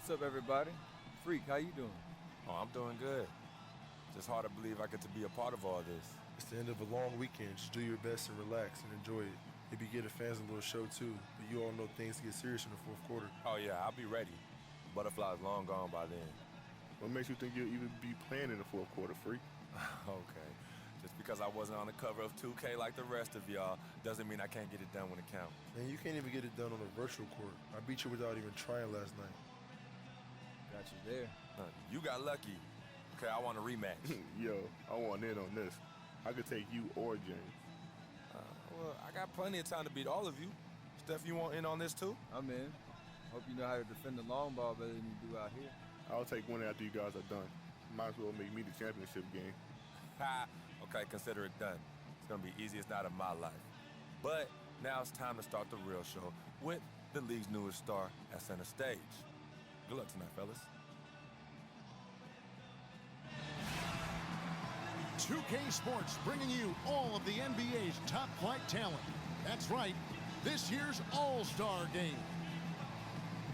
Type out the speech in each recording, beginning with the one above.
What's up, everybody? Freak, how you doing? Oh, I'm doing good. Just hard to believe I get to be a part of all this. It's the end of a long weekend. Just do your best and relax and enjoy it. Maybe give the fans a little show too, but you all know things get serious in the fourth quarter. Oh yeah, I'll be ready. Butterfly's long gone by then. What makes you think you'll even be playing in the fourth quarter, Freak? Okay. Just because I wasn't on the cover of 2K like the rest of y'all doesn't mean I can't get it done when it counts. Man, you can't even get it done on a virtual court. I beat you without even trying last night. Got you there. You got lucky. Okay, I want a rematch. Yo, I want in on this. I could take you or James. Well, I got plenty of time to beat all of you. Steph, you want in on this too? I'm in. Hope you know how to defend the long ball better than you do out here. I'll take one after you guys are done. Might as well make me the championship game. Ha! Okay, consider it done. It's gonna be easiest night of my life. But now it's time to start the real show with the league's newest star at center stage. Good luck tonight, fellas. 2K Sports bringing you all of the NBA's top flight talent. That's right, this year's All-Star Game.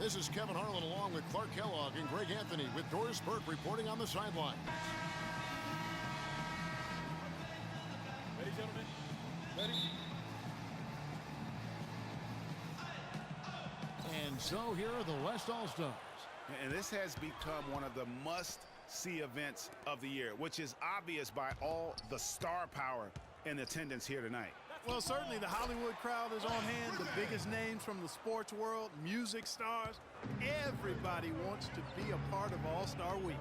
This is Kevin Harlan along with Clark Kellogg and Greg Anthony with Doris Burke reporting on the sideline. Ready, gentlemen? Ready? And so here are the West All-Stars. And this has become one of the must-see events of the year, which is obvious by all the star power in attendance here tonight. Well, certainly the Hollywood crowd is on hand, the biggest names from the sports world, music stars. Everybody wants to be a part of All-Star Week.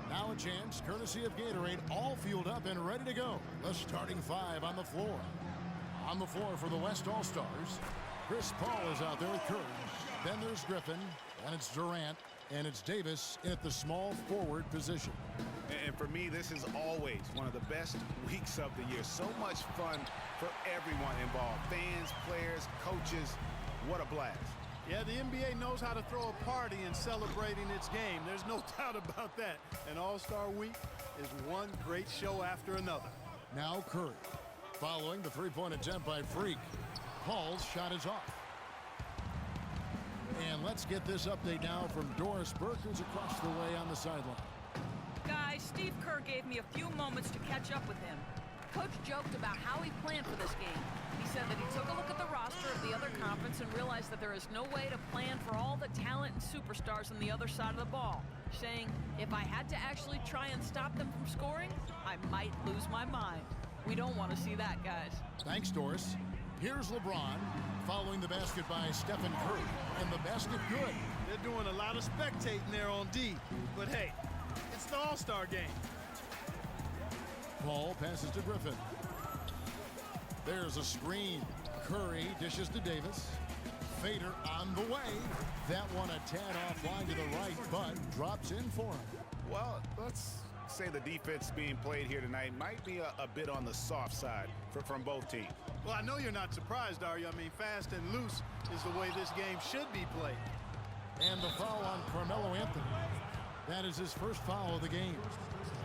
Now a chance, courtesy of Gatorade, all fueled up and ready to go. The starting five on the floor. On the floor for the West All-Stars, Chris Paul is out there with Curry. Then there's Griffin, and it's Durant, and it's Davis in at the small forward position. And for me, this is always one of the best weeks of the year. So much fun for everyone involved. Fans, players, coaches. What a blast. Yeah, the NBA knows how to throw a party in celebrating its game. There's no doubt about that. And All-Star Week is one great show after another. Now Curry. Following the three-point attempt by Freak. Paul's shot is off. And let's get this update now from Doris Burke, who's across the way on the sideline. Guys, Steve Kerr gave me a few moments to catch up with him. Coach joked about how he planned for this game. He said that he took a look at the roster of the other conference and realized that there is no way to plan for all the talent and superstars on the other side of the ball, saying, if I had to actually try and stop them from scoring, I might lose my mind. We don't want to see that, guys. Thanks, Doris. Here's LeBron, following the basket by Stephen Curry, and the basket good. They're doing a lot of spectating there on D, but hey, it's the All-Star Game. Paul passes to Griffin. There's a screen. Curry dishes to Davis. Fader on the way. That one a tad offline to the right, but drops in for him. Well, let's say the defense being played here tonight might be a bit on the soft side from both teams. Well, I know you're not surprised, are you? I mean, fast and loose is the way this game should be played. And the foul on Carmelo Anthony. That is his first foul of the game.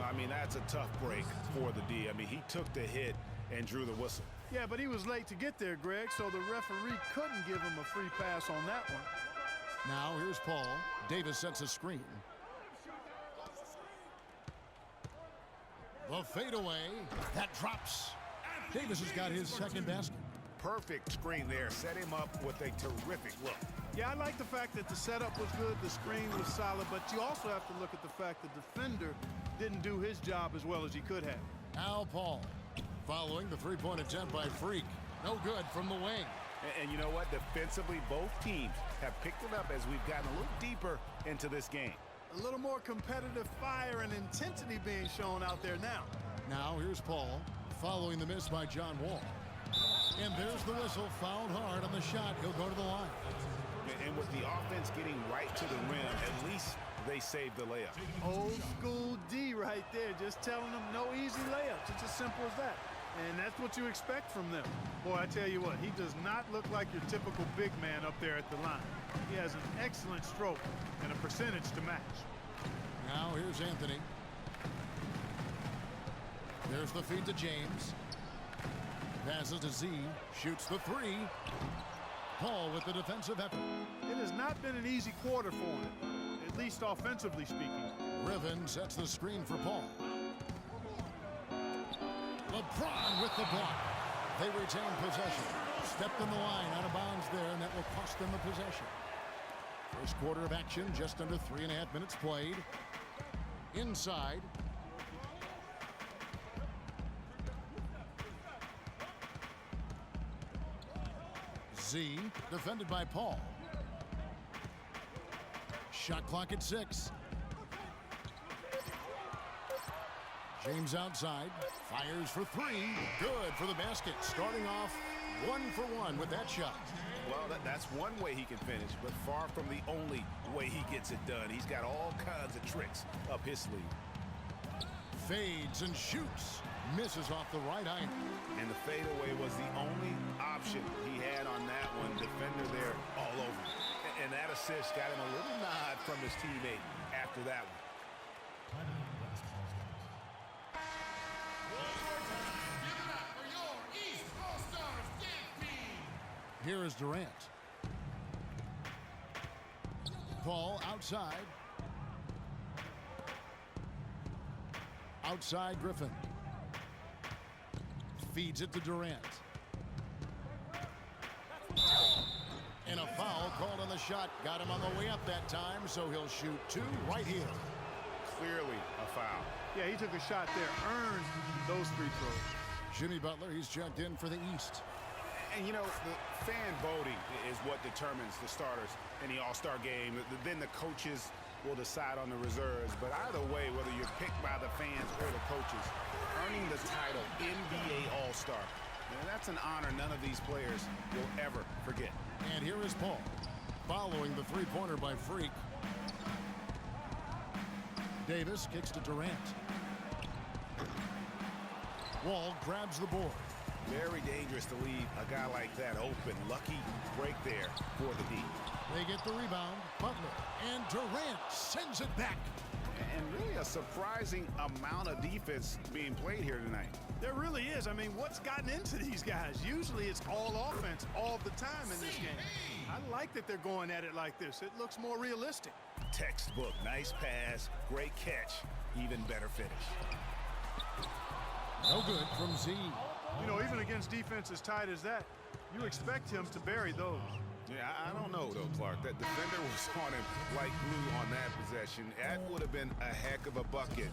I mean, that's a tough break for the D. I mean, he took the hit and drew the whistle. Yeah, but he was late to get there, Greg, so the referee couldn't give him a free pass on that one. Now here's Paul. Davis sets a screen. The fadeaway. That drops. Davis has got his second basket. Perfect screen there. Set him up with a terrific look. Yeah, I like the fact that the setup was good, the screen was solid, but you also have to look at the fact the defender didn't do his job as well as he could have. Now Paul, following the three-point attempt by Freak. No good from the wing. And you know what? Defensively, both teams have picked it up as we've gotten a little deeper into this game. A little more competitive fire and intensity being shown out there now. Now here's Paul, following the miss by John Wall. And there's the whistle, fouled hard on the shot. He'll go to the line. And with the offense getting right to the rim, at least they saved the layup. Old school D right there, just telling them no easy layups. It's as simple as that. And that's what you expect from them. Boy, I tell you what, he does not look like your typical big man up there at the line. He has an excellent stroke and a percentage to match. Now here's Anthony. There's the feed to James. Passes to Z, shoots the three. Paul with the defensive effort. It has not been an easy quarter for him. at least offensively speaking. Griffin sets the screen for Paul. LeBron with the block. They retain possession. Stepped in the line, out of bounds there, and that will cost them the possession. First quarter of action, just under 3.5 minutes played. Inside. Z, defended by Paul. Shot clock at 6. James outside, fires for 3. Good for the basket. Starting off 1 for 1 with that shot. Well, that's one way he can finish, but far from the only way he gets it done. He's got all kinds of tricks up his sleeve. Fades and shoots. Misses off the right iron. And the fadeaway was the only option he had on that one. Defender there all over. And that assist got him a little nod from his teammate after that one. Here is Durant. Paul outside. Outside Griffin. Feeds it to Durant. And a foul called on the shot. Got him on the way up that time, so he'll shoot 2 right here. Clearly a foul. Yeah, he took a shot there, earned those free throws. Jimmy Butler, he's checked in for the East. And, you know, the fan voting is what determines the starters in the All-Star game. Then the coaches will decide on the reserves. But either way, whether you're picked by the fans or the coaches, earning the title NBA All-Star, that's an honor none of these players will ever forget. And here is Paul, following the three-pointer by Freak. Davis kicks to Durant. Wall grabs the board. Very dangerous to leave a guy like that open. Lucky break there for the D. They get the rebound. Butler and Durant sends it back. And really a surprising amount of defense being played here tonight. There really is. I mean, what's gotten into these guys? Usually it's all offense all the time in this game. I like that they're going at it like this. It looks more realistic. Textbook. Nice pass. Great catch. Even better finish. No good from Z. You know, even against defense as tight as that, you expect him to bury those. Yeah, I don't know, though, Clark. That defender was on him like glue on that possession. That would have been a heck of a bucket,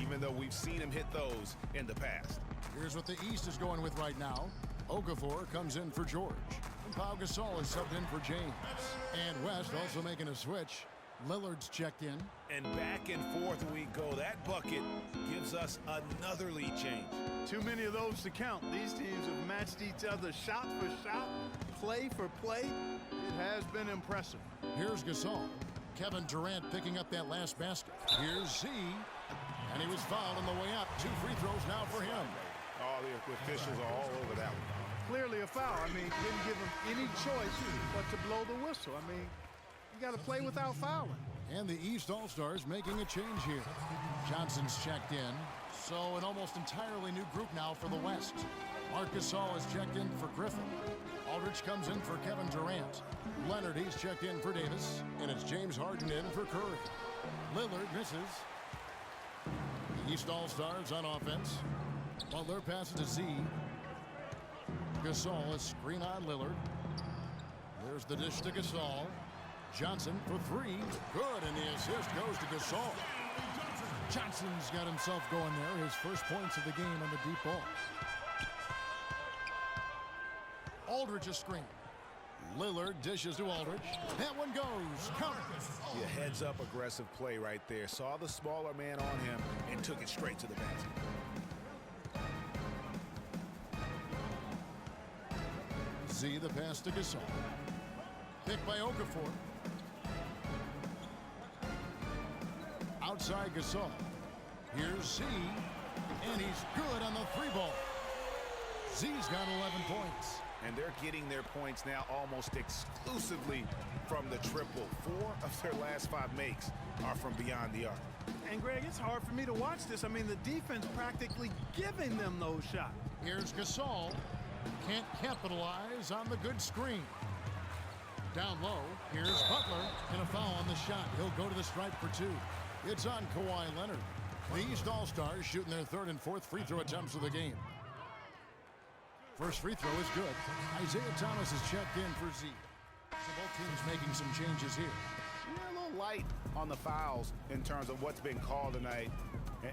even though we've seen him hit those in the past. Here's what the East is going with right now. Okafor comes in for George. And Pau Gasol is subbed in for James. And West also making a switch. Lillard's checked in. And back and forth we go. That bucket gives us another lead change. Too many of those to count. These teams have matched each other shot for shot, play for play. It has been impressive. Here's Gasol. Kevin Durant picking up that last basket. Here's Z. And he was fouled on the way up. 2 free throws now for him. Oh, the officials are all over that one. Clearly a foul. I mean, didn't give him any choice but to blow the whistle. I mean, you got to play without fouling. And the East All-Stars making a change here. Johnson's checked in. So an almost entirely new group now for the West. Marc Gasol is checked in for Griffin. Aldridge comes in for Kevin Durant. Leonard, he's checked in for Davis. And it's James Harden in for Curry. Lillard misses. The East All-Stars on offense. Butler passes to Z. Gasol is screen on Lillard. There's the dish to Gasol. Johnson for 3. Good, and the assist goes to Gasol. Johnson's got himself going there. His first points of the game on the deep ball. Aldridge a screen. Lillard dishes to Aldridge. That one goes. Counter. Yeah, heads up aggressive play right there. Saw the smaller man on him and took it straight to the basket. Z the pass to Gasol. Picked by Okafor. Outside Gasol. Here's Z. And he's good on the 3-ball. Z's got 11 points. And they're getting their points now almost exclusively from the triple. 4 of their last 5 makes are from beyond the arc. And Greg, it's hard for me to watch this. I mean, the defense practically giving them those shots. Here's Gasol. Can't capitalize on the good screen. Down low, here's Butler, and a foul on the shot. He'll go to the stripe for 2. It's on Kawhi Leonard. The East All-Stars shooting their 3rd and 4th free throw attempts of the game. First free throw is good. Isaiah Thomas is checked in for Z. So both teams making some changes here. Yeah, a little light on the fouls in terms of what's been called tonight.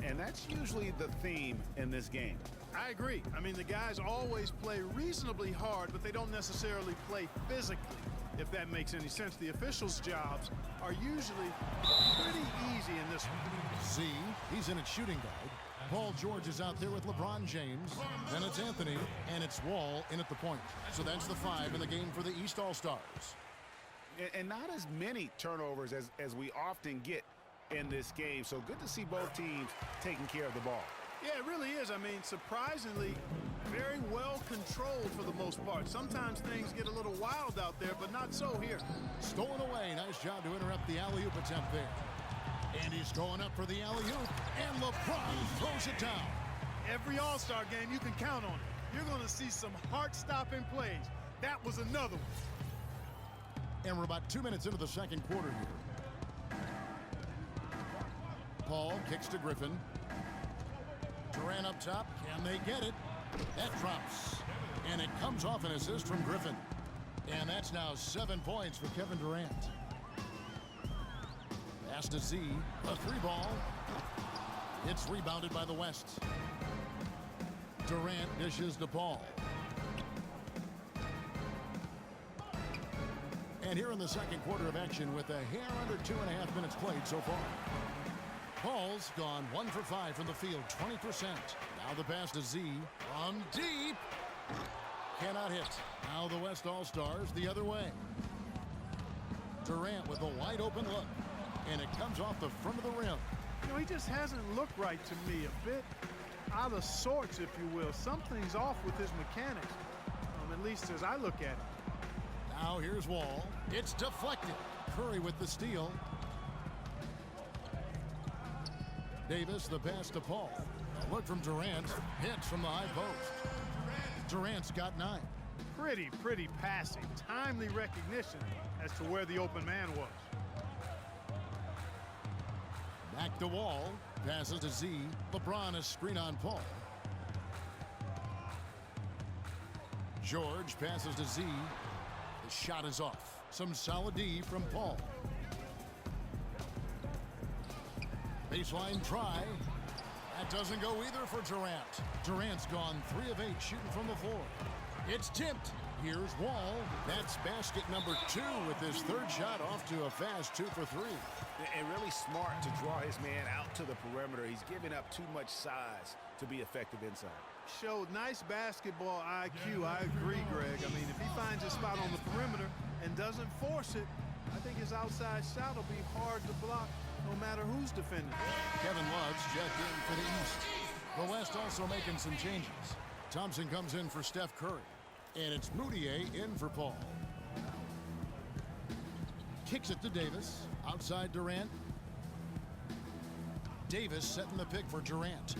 And that's usually the theme in this game. I agree. I mean, the guys always play reasonably hard, but they don't necessarily play physically, if that makes any sense. The officials' jobs are usually pretty easy in this one. Z, he's in at shooting guard. Paul George is out there with LeBron James. Then it's Anthony, and it's Wall in at the point. So that's the 5 in the game for the East All-Stars. And not as many turnovers as we often get in this game. So good to see both teams taking care of the ball. Yeah, it really is. I mean, surprisingly, very well controlled for the most part. Sometimes things get a little wild out there, but not so here. Stolen away. Nice job to interrupt the alley-oop attempt there. And he's going up for the alley-oop, and LeBron throws it down. Every All-Star game, you can count on it. You're going to see some heart-stopping plays. That was another one. And we're about 2 minutes into the second quarter here. Paul kicks to Griffin. Durant up top. Can they get it? That drops. And it comes off an assist from Griffin. And that's now 7 points for Kevin Durant. Pass to Z. A 3-ball. It's rebounded by the West. Durant dishes to Paul. And here in the second quarter of action with a hair under 2.5 minutes played so far. Paul's gone 1 for 5 from the field, 20%. Now the pass to Z from deep. Cannot hit. Now the West All-Stars the other way. Durant with a wide open look. And it comes off the front of the rim. You know, he just hasn't looked right to me. A bit out of sorts, if you will. Something's off with his mechanics, at least as I look at it. Now here's Wall. It's deflected. Curry with the steal. Davis, the pass to Paul. A look from Durant. Hits from the high post. Durant's got 9. Pretty passing. Timely recognition as to where the open man was. Back to Wall. Passes to Z. LeBron is screen on Paul. George passes to Z. The shot is off. Some solid D from Paul. Baseline try. That doesn't go either for Durant. Durant's gone 3 of 8 shooting from the floor. It's tipped. Here's Wall. That's basket number 2 with his 3rd shot off to a fast 2 for 3. And really smart to draw his man out to the perimeter. He's giving up too much size to be effective inside. Showed nice basketball IQ. I agree, Greg. I mean, if he finds a spot on the perimeter and doesn't force it, I think his outside shot will be hard to block no matter who's defending. Kevin Love's checked in for the East. The West also making some changes. Thompson comes in for Steph Curry. And it's Moutier in for Paul. Kicks it to Davis. Outside Durant. Davis setting the pick for Durant.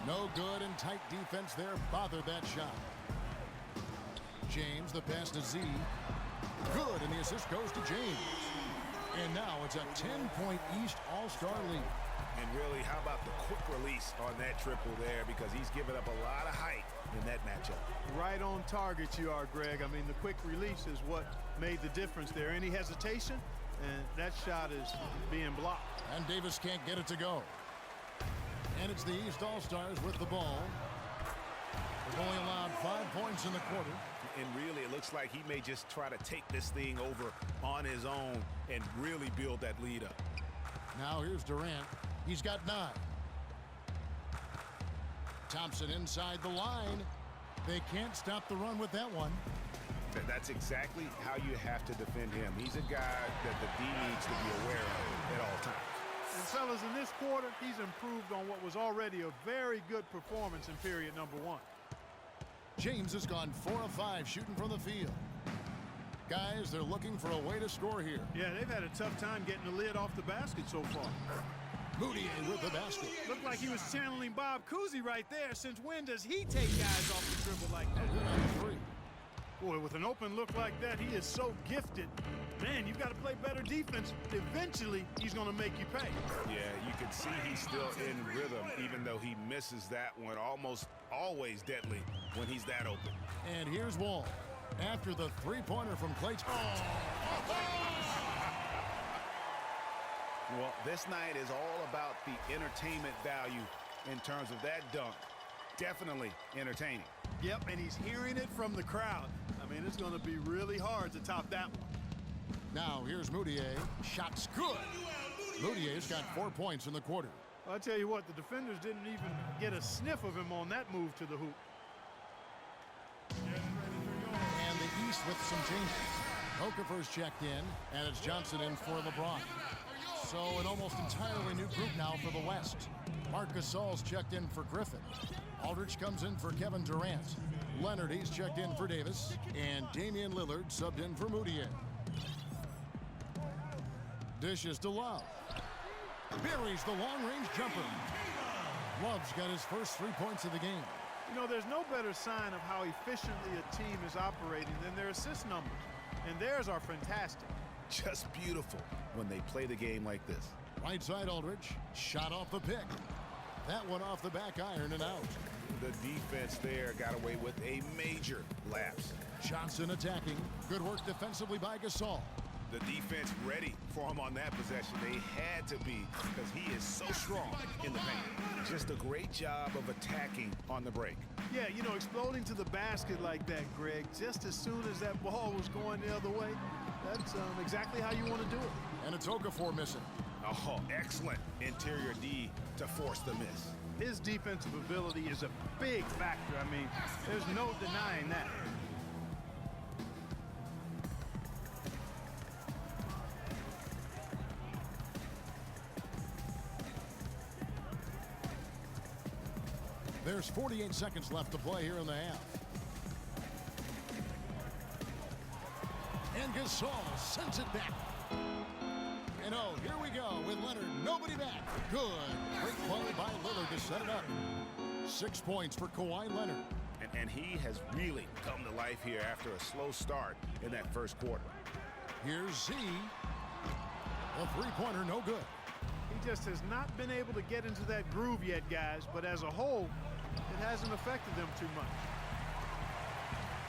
No good, and tight defense there bothered that shot. James, the pass to Z. Good, and the assist goes to James. And now it's a 10-point East All-Star lead. And really, how about the quick release on that triple there, because he's given up a lot of height in that matchup. Right on target you are, Greg. I mean, the quick release is what made the difference there. Any hesitation, and that shot is being blocked. And Davis can't get it to go. And it's the East All-Stars with the ball. They've only allowed 5 points in the quarter. And really, it looks like he may just try to take this thing over on his own and really build that lead up. Now here's Durant. He's got 9. Thompson inside the line. They can't stop the run with that one. That's exactly how you have to defend him. He's a guy that the D needs to be aware of at all times. And fellas, in this quarter, he's improved on what was already a very good performance in period number 1. James has gone 4 of 5 shooting from the field. Guys, they're looking for a way to score here. Yeah, they've had a tough time getting the lid off the basket so far. Moutier with the basket. Looked like he was channeling Bob Cousy right there. Since when does he take guys off the dribble like that? Good on the 3. Boy, with an open look like that, he is so gifted. Man, you've got to play better defense. Eventually, he's going to make you pay. Yeah, you can see he's still in rhythm, even though he misses that one. Almost always deadly when he's that open. And here's Wall. After the three-pointer from Clay. Well, this night is all about the entertainment value in terms of that dunk. Definitely entertaining. Yep, and he's hearing it from the crowd. I mean, it's going to be really hard to top that one. Now here's Moutier. Shot's good. Moutier's got 4 points in the quarter. Well, I tell you what, the defenders didn't even get a sniff of him on that move to the hoop. And the East with some changes. Okafor's checked in, and it's Johnson in for LeBron. So an almost entirely new group now for the West. Marc Gasol's checked in for Griffin. Aldridge comes in for Kevin Durant. Leonard, he's checked in for Davis. And Damian Lillard subbed in for Moutier. Dishes to Love. Buries the long-range jumper. Love's got his first 3 points of the game. You know, there's no better sign of how efficiently a team is operating than their assist numbers. And theirs are fantastic. Just beautiful when they play the game like this. Right side Aldridge. Shot off the pick. That one off the back iron and out. The defense there got away with a major lapse. Johnson attacking. Good work defensively by Gasol. The defense ready for him on that possession. They had to be because he is so strong in the paint. Just a great job of attacking on the break. Yeah, you know, exploding to the basket like that, Greg, just as soon as that ball was going the other way, that's exactly how you want to do it. And it's Okafor missing. Oh, excellent interior D to force the miss. His defensive ability is a big factor. I mean, there's no denying that. There's 48 seconds left to play here in the half. And Gasol sends it back. And oh, here we go with Leonard. Nobody back. Good. Great play by Lillard to set it up. 6 points for Kawhi Leonard. And he has really come to life here after a slow start in that first quarter. Here's Z. A three-pointer, no good. He just has not been able to get into that groove yet, guys. But as a whole, it hasn't affected them too much.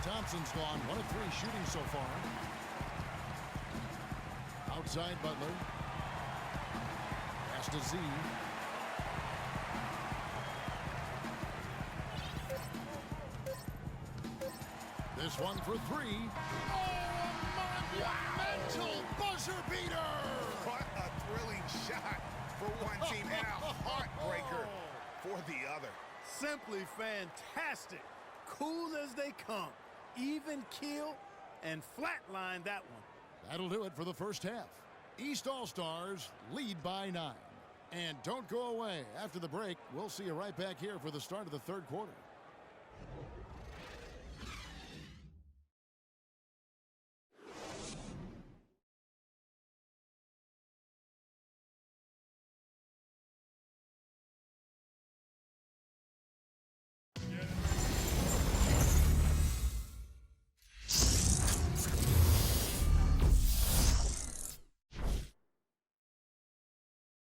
Thompson's gone 1 of 3 shooting so far. Outside Butler. Pass to Z. This one for 3. Oh, a monumental buzzer beater! What a thrilling shot for one team and a heartbreaker for the other. Simply fantastic. Cool as they come. Even kill and flatline that one. That'll do it for the first half. East All-Stars lead by 9. And don't go away. After the break, we'll see you right back here for the start of the third quarter.